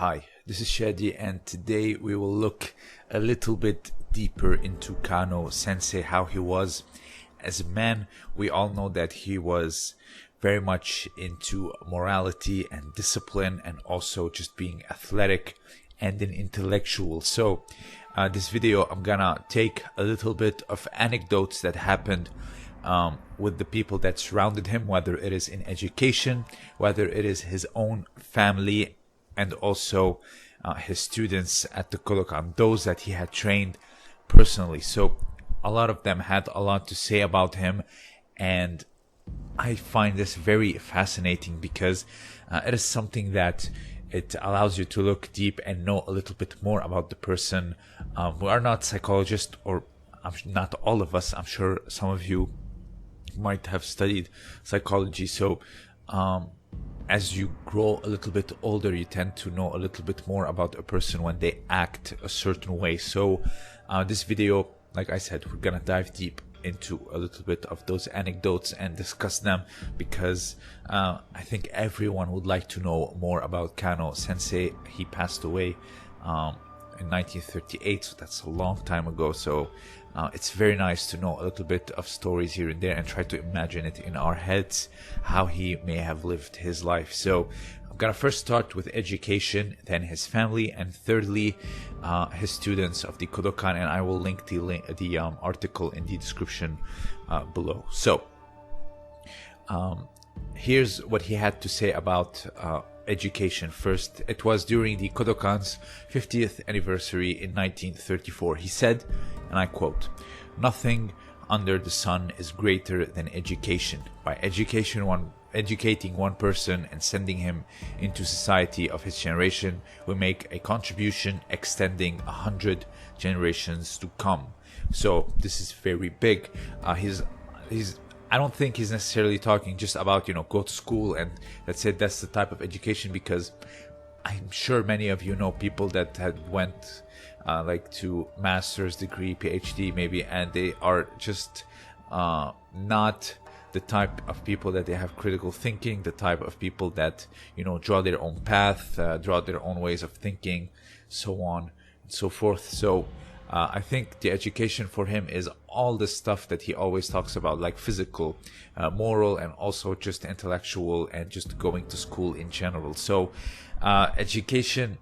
Hi, this is Shadi, and today we will look a little bit deeper into Kano Sensei, how he was as a man. We all know that he was very much into morality and discipline, and also just being athletic and an intellectual. So this video, I'm gonna take a little bit of anecdotes that happened with the people that surrounded him, whether it is in education, whether it is his own family, and also his students at the Kodokan, those that he had trained personally. So a lot of them had a lot to say about him, and I find this very fascinating because it is something that it allows you to look deep and know a little bit more about the person. We are not psychologists, or not all of us. I'm sure some of you might have studied psychology. So as you grow a little bit older, you tend to know a little bit more about a person when they act a certain way. So this video, like I said, we're gonna dive deep into a little bit of those anecdotes and discuss them, because I think everyone would like to know more about Kano Sensei. He passed away in 1938, so that's a long time ago. So it's very nice to know a little bit of stories here and there and try to imagine it in our heads, how he may have lived his life. So I'm gonna first start with education, then his family, and thirdly his students of the Kodokan, and I will link the article in the description below. So here's what he had to say about education. First, it was during the Kodokan's 50th anniversary in 1934. He said, and I quote, "Nothing under the sun is greater than education. By educating one person and sending him into society of his generation, we make a contribution extending 100 generations to come." So this is very big. I don't think he's necessarily talking just about, go to school and that's it. That's the type of education, because I'm sure many of you know people that had went to master's degree, PhD maybe, and they are just not the type of people that they have critical thinking, the type of people that, draw their own path, draw their own ways of thinking, so on and so forth. So I think the education for him is all the stuff that he always talks about, like physical, moral, and also just intellectual, and just going to school in general. So education,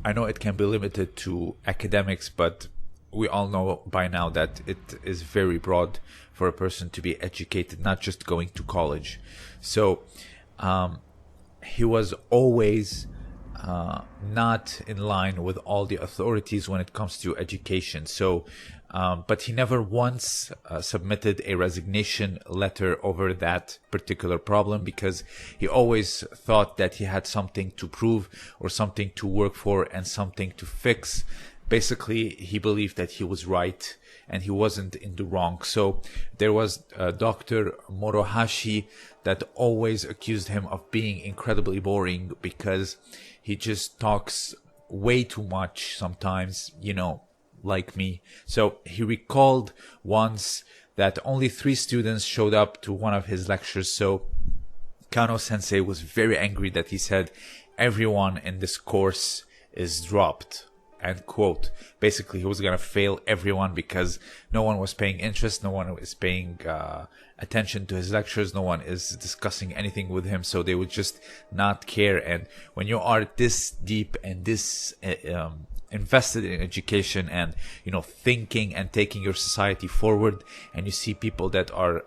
I know it can be limited to academics, but we all know by now that it is very broad for a person to be educated, not just going to college. So he was always not in line with all the authorities when it comes to education. So but he never once submitted a resignation letter over that particular problem, because he always thought that he had something to prove, or something to work for, and something to fix. Basically, he believed that he was right and he wasn't in the wrong. So there was Dr. Morohashi that always accused him of being incredibly boring, because he just talks way too much sometimes, like me. So he recalled once that only 3 students showed up to one of his lectures. So Kano Sensei was very angry that he said, "Everyone in this course is dropped." End quote. Basically, he was gonna fail everyone because no one was paying interest, no one was paying attention to his lectures, no one is discussing anything with him, so they would just not care. And when you are this deep and this invested in education and thinking and taking your society forward, and you see people that are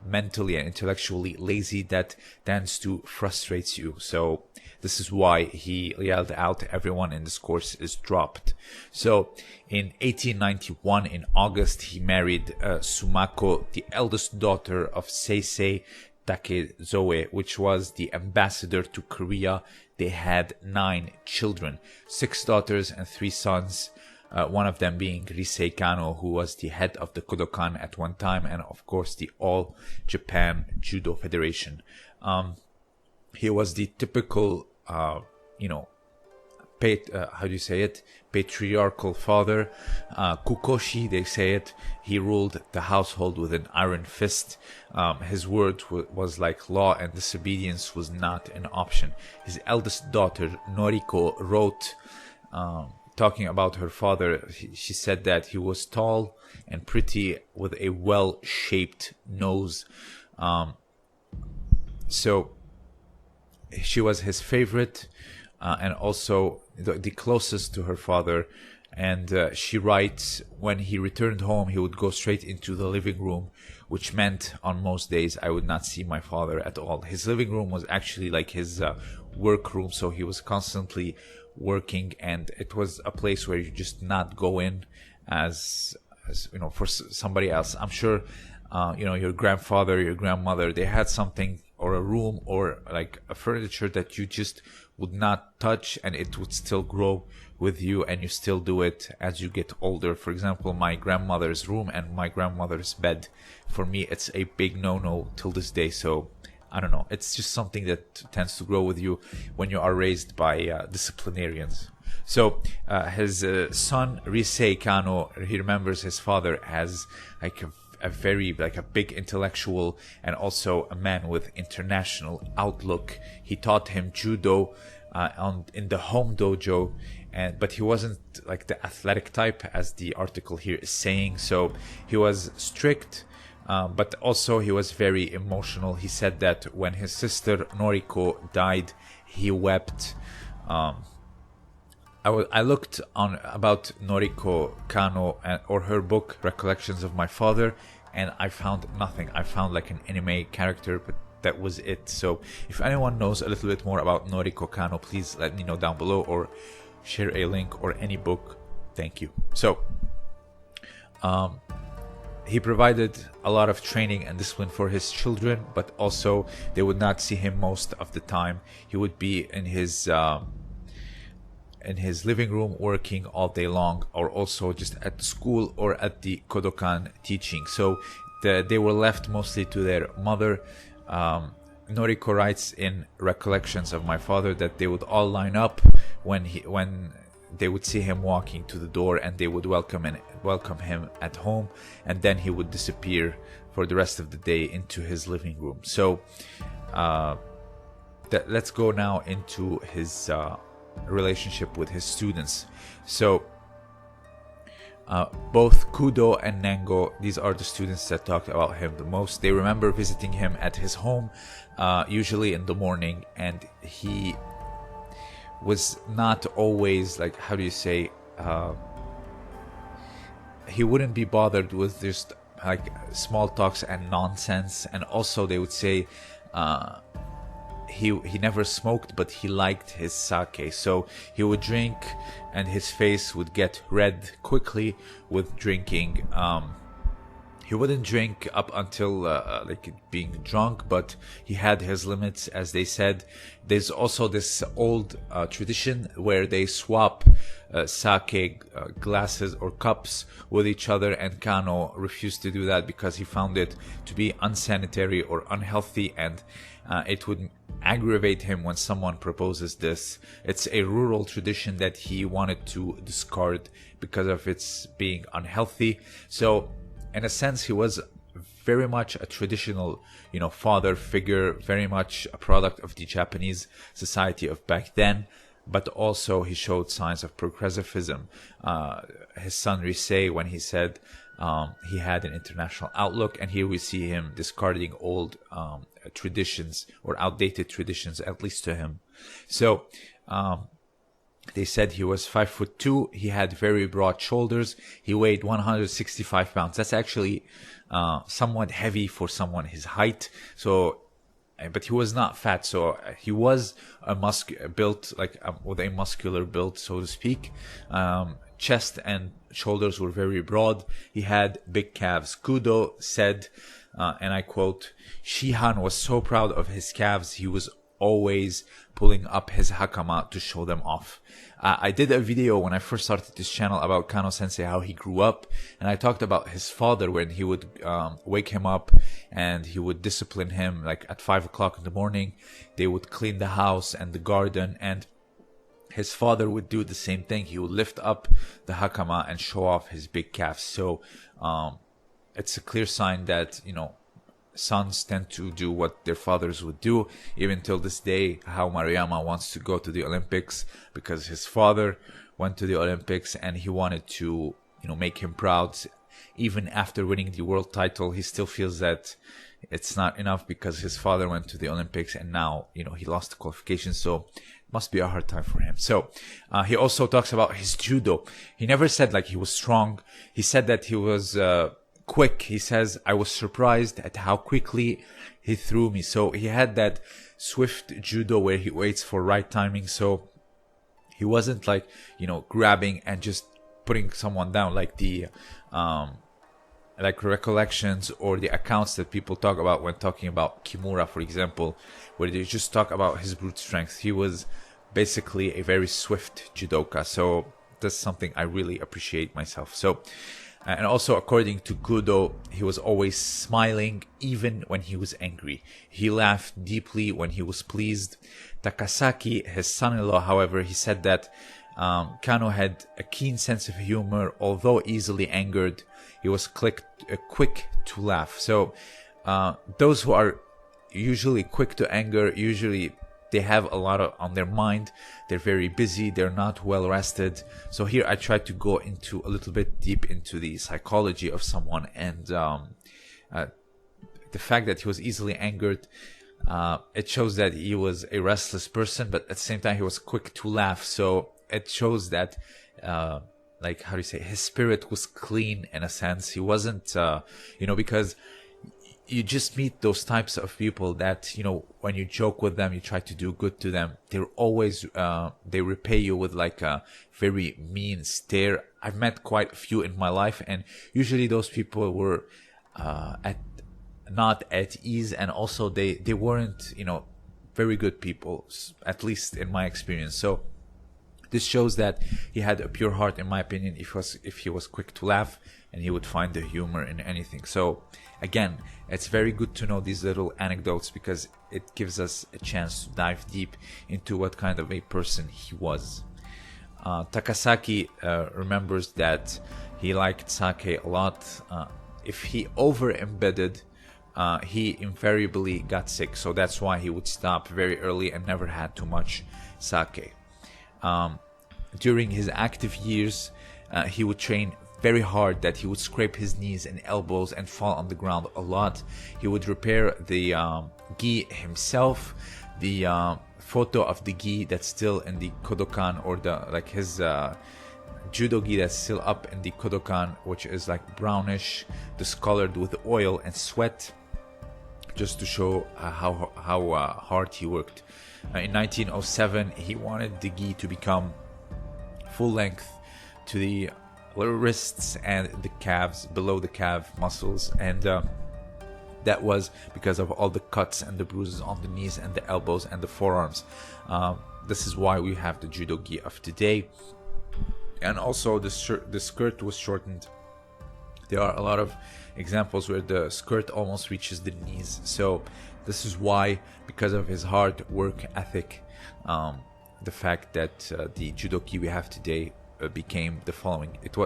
mentally and intellectually lazy, that tends to frustrate you. So this is why he yelled out, "Everyone in this course is dropped." So in 1891, in August, he married Sumako, the eldest daughter of Seisei Takezoe, which was the ambassador to Korea. They had 9 children, 6 daughters and 3 sons. One of them being Risei Kano, who was the head of the Kodokan at one time, and of course the All Japan Judo Federation. He was the typical, how do you say it? Patriarchal father. Kukoshi, they say it. He ruled the household with an iron fist. His word was like law, and disobedience was not an option. His eldest daughter, Noriko, wrote, talking about her father, she said that he was tall and pretty with a well-shaped nose. So she was his favorite, and also the closest to her father. And she writes, when he returned home, he would go straight into the living room, which meant on most days I would not see my father at all. His living room was actually like his work room, so he was constantly working, and it was a place where you just not go in as you know, for somebody else. I'm sure you know, your grandfather, your grandmother, they had something or a room or like a furniture that you just would not touch, and it would still grow with you, and you still do it as you get older. For example, my grandmother's room and my grandmother's bed, for me it's a big no-no till this day. So I don't know, it's just something that tends to grow with you when you are raised by disciplinarians. So his son Risei Kano, he remembers his father as like a very like a big intellectual and also a man with international outlook. He taught him judo in the home dojo, but he wasn't like the athletic type, as the article here is saying. So he was strict, but also he was very emotional. He said that when his sister Noriko died, he wept. I looked on about Noriko Kano or her book Recollections of My Father, and I found nothing. I found like an anime character, but that was it. So if anyone knows a little bit more about Noriko Kano, please let me know down below or share a link or any book. Thank you. So he provided a lot of training and discipline for his children, but also they would not see him most of the time. He would be in his living room working all day long, or also just at school or at the Kodokan teaching. So they were left mostly to their mother. Noriko writes in Recollections of My Father that they would all line up when they would see him walking to the door, and they would welcome him at home, and then he would disappear for the rest of the day into his living room. So let's go now into his relationship with his students. So both Kudo and Nengo, these are the students that talked about him the most. They remember visiting him at his home, usually in the morning, and he was not always like, how do you say, he wouldn't be bothered with just like small talks and nonsense. And also they would say he never smoked, but he liked his sake. So he would drink and his face would get red quickly with drinking. He wouldn't drink up until like being drunk, but he had his limits, as they said. There's also this old tradition where they swap sake glasses or cups with each other, and Kano refused to do that because he found it to be unsanitary or unhealthy, and it would aggravate him when someone proposes this. It's a rural tradition that he wanted to discard because of its being unhealthy. So in a sense, he was very much a traditional, father figure, very much a product of the Japanese society of back then. But also he showed signs of progressivism. His son Risei, when he said he had an international outlook, and here we see him discarding old traditions or outdated traditions, at least to him. So they said he was 5'2". He had very broad shoulders. He weighed 165 pounds. That's actually somewhat heavy for someone his height. So, but he was not fat. So he was built like with a muscular build, so to speak. Chest and shoulders were very broad. He had big calves. Kudo said, and I quote, "Shihan was so proud of his calves, he was always pulling up his hakama to show them off." I did a video when I first started this channel about Kano Sensei, how he grew up, and I talked about his father when he would wake him up and he would discipline him like at 5 o'clock in the morning. They would clean the house and the garden, and his father would do the same thing. He would lift up the hakama and show off his big calves. So it's a clear sign that, sons tend to do what their fathers would do. Even till this day, how Maruyama wants to go to the Olympics because his father went to the Olympics and he wanted to, make him proud. Even after winning the world title, he still feels that it's not enough because his father went to the Olympics and now, he lost the qualification. So it must be a hard time for him. So he also talks about his judo. He never said like he was strong. He said that he was quick. He says, I was surprised at how quickly he threw me. So he had that swift judo where he waits for right timing. So he wasn't like, grabbing and just putting someone down like the like recollections or the accounts that people talk about when talking about Kimura, for example, where they just talk about his brute strength. He was basically a very swift judoka. So that's something I really appreciate myself. So, and also according to Kudo, he was always smiling even when he was angry. He laughed deeply when he was pleased. Takasaki, his son-in-law, however, he said that Kano had a keen sense of humor. Although easily angered, he was quick to laugh. So those who are usually quick to anger, usually they have a lot on their mind. They're very busy. They're not well rested. So here I try to go into a little bit deep into the psychology of someone. And the fact that he was easily angered, it shows that he was a restless person, but at the same time he was quick to laugh. So it shows that like, how do you say, his spirit was clean in a sense. He wasn't because you just meet those types of people that, when you joke with them, you try to do good to them, they're always they repay you with like a very mean stare. I've met quite a few in my life, and usually those people were not at ease, and also they weren't very good people, at least in my experience. So this shows that he had a pure heart, in my opinion, if he was quick to laugh and he would find the humor in anything. So again, it's very good to know these little anecdotes because it gives us a chance to dive deep into what kind of a person he was. Takasaki remembers that he liked sake a lot. If he over-embedded, he invariably got sick. So that's why he would stop very early and never had too much sake. During his active years, he would train very hard, that he would scrape his knees and elbows and fall on the ground a lot. He would repair the gi himself. The photo of the gi that's still in the Kodokan, or his judo gi that's still up in the Kodokan, which is like brownish, discolored with oil and sweat, just to show how hard he worked. In 1907, he wanted the gi to become full length to the wrists and the calves, below the calf muscles, and that was because of all the cuts and the bruises on the knees and the elbows and the forearms. This is why we have the judo gi of today. And also the skirt was shortened. There are a lot of examples where the skirt almost reaches the knees. So this is why, because of his hard work ethic, the fact that the judoki we have today became the following. It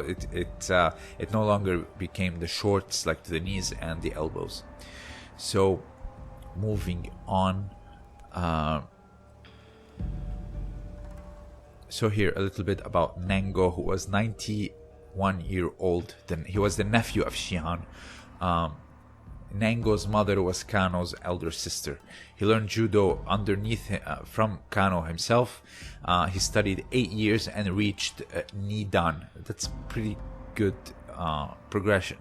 no longer became the shorts like to the knees and the elbows. So moving on. So here a little bit about Nengo, who was 91 years old. Then he was the nephew of Shihan. Nengo's mother was Kano's elder sister. He learned judo from Kano himself. He studied 8 years and reached Nidan. That's pretty good progression.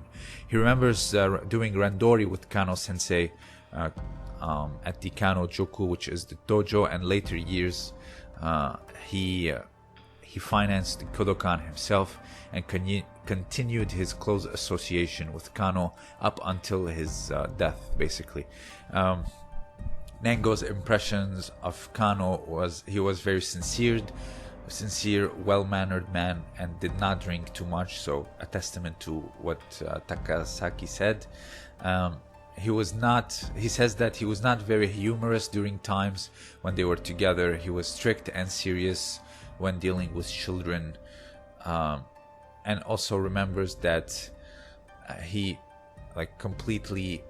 He remembers doing randori with Kano sensei at the Kano Joku, which is the dojo, and later years he financed the Kodokan himself and continued his close association with Kano up until his death, basically. Nengo's impressions of Kano was he was very sincere, well-mannered man, and did not drink too much, so a testament to what Takasaki said. He says that he was not very humorous during times when they were together. He was strict and serious, when dealing with children, and also remembers that he like completely,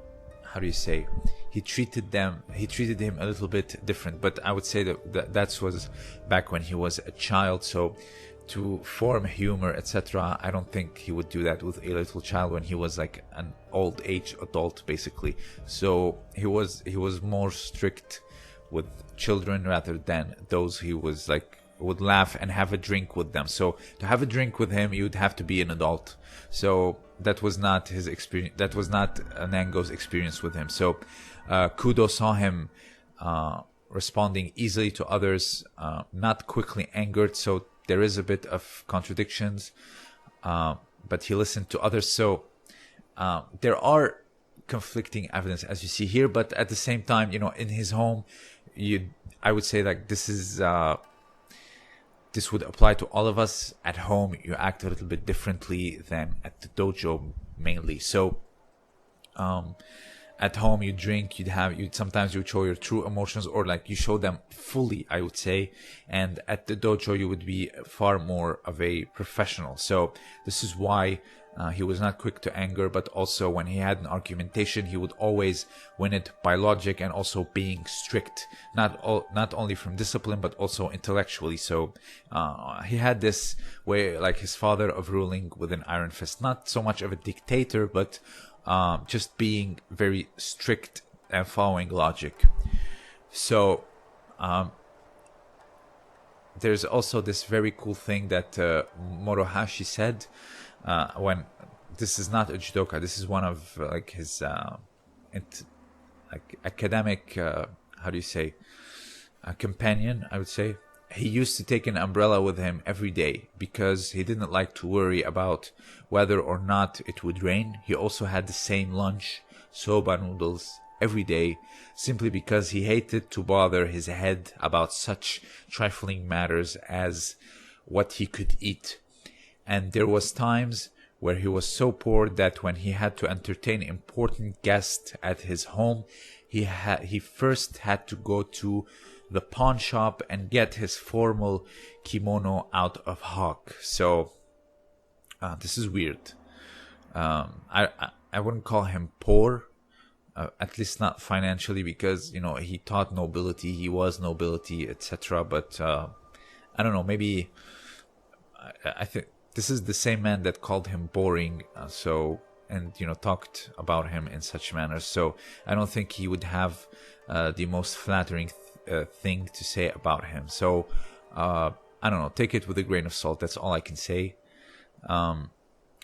how do you say, he treated him a little bit different. But I would say that was back when he was a child, so to form humor, etc., I don't think he would do that with a little child when he was like an old age adult, basically. So he was more strict with children rather than those he was like would laugh and have a drink with them. So to have a drink with him, you'd have to be an adult. So that was not his experience. That was not Nango's experience with him. So Kudo saw him responding easily to others, not quickly angered. So there is a bit of contradictions, but he listened to others. So there are conflicting evidence, as you see here. But at the same time, in his home, I would say like this would apply to all of us. At home, you act a little bit differently than at the dojo, mainly. So at home you drink, sometimes you show your true emotions, or like you show them fully, I would say. And at the dojo you would be far more of a professional. So this is why he was not quick to anger, but also when he had an argumentation, he would always win it by logic and also being strict, not only from discipline but also intellectually. So he had this way, like his father, of ruling with an iron fist, not so much of a dictator, but just being very strict and following logic. So there's also this very cool thing that Morohashi said, when this is not a judoka, this is one of like his academic, how do you say, companion, I would say. He used to take an umbrella with him every day because he didn't like to worry about whether or not it would rain. He also had the same lunch, soba noodles, every day, simply because he hated to bother his head about such trifling matters as what he could eat. And there was times where he was so poor that when he had to entertain important guests at his home, he first had to go to the pawn shop and get his formal kimono out of hock. So this is weird. I wouldn't call him poor, at least not financially, because he taught nobility, he was nobility, etc. But I don't know, maybe I think this is the same man that called him boring, and talked about him in such manners. So I don't think he would have the most flattering thing to say about him. So I don't know, take it with a grain of salt. That's all I can say.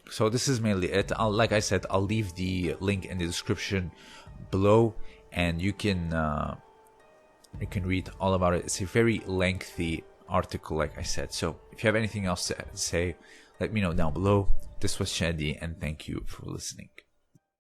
So this is mainly it. Like I said, I'll leave the link in the description below, and you can read all about it. It's a very lengthy article, like I said. So if you have anything else to say, let me know down below. This was Shadi, and thank you for listening.